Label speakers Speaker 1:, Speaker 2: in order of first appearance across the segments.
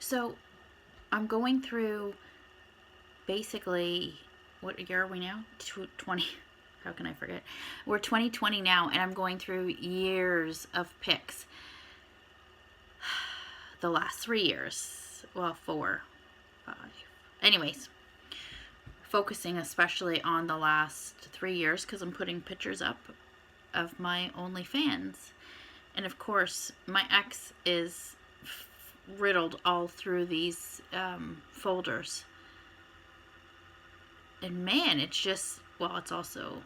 Speaker 1: So I'm going through basically, what year are we now? 20. How can I forget? We're 2020 now, and I'm going through years of pics. The last 3 years. Well, 4, 5. Anyways, focusing especially on the last 3 years because I'm putting pictures up of my OnlyFans. And of course, my ex is riddled all through these folders. And man, it's just, well, it's also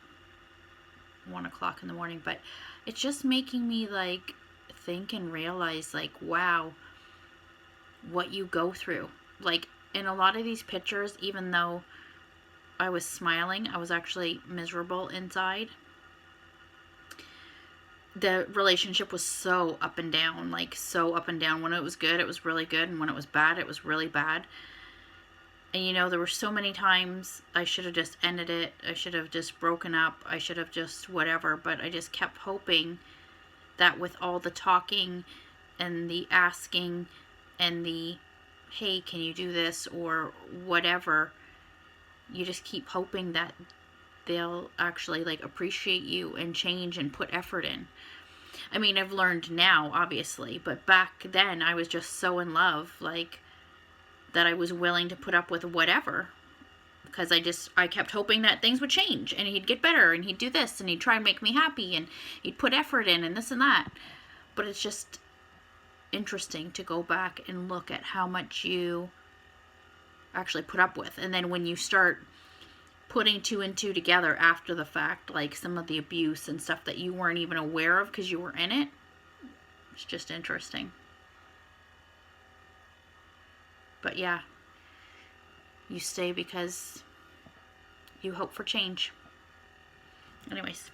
Speaker 1: 1 o'clock in the morning, but it's just making me like think and realize, like, wow, what you go through. Like, in a lot of these pictures, even though I was smiling, I was actually miserable inside. The relationship was so up and down, like so up and down. When it was good, it was really good, and when it was bad, it was really bad. And there were so many times I should have just ended it. I should have just broken up. I should have just whatever. But I just kept hoping that with all the talking and the asking and the, hey, can you do this or whatever, you just keep hoping that they'll actually like appreciate you and change and put effort in. I mean, I've learned now, obviously, but back then I was just so in love, like, that I was willing to put up with whatever, because I kept hoping that things would change and he'd get better and he'd do this and he'd try and make me happy and he'd put effort in and this and that. But it's just interesting to go back and look at how much you actually put up with. And then when you start putting two and two together after the fact, like some of the abuse and stuff that you weren't even aware of because you were in it, it's just interesting. But yeah, you stay because you hope for change. Anyways.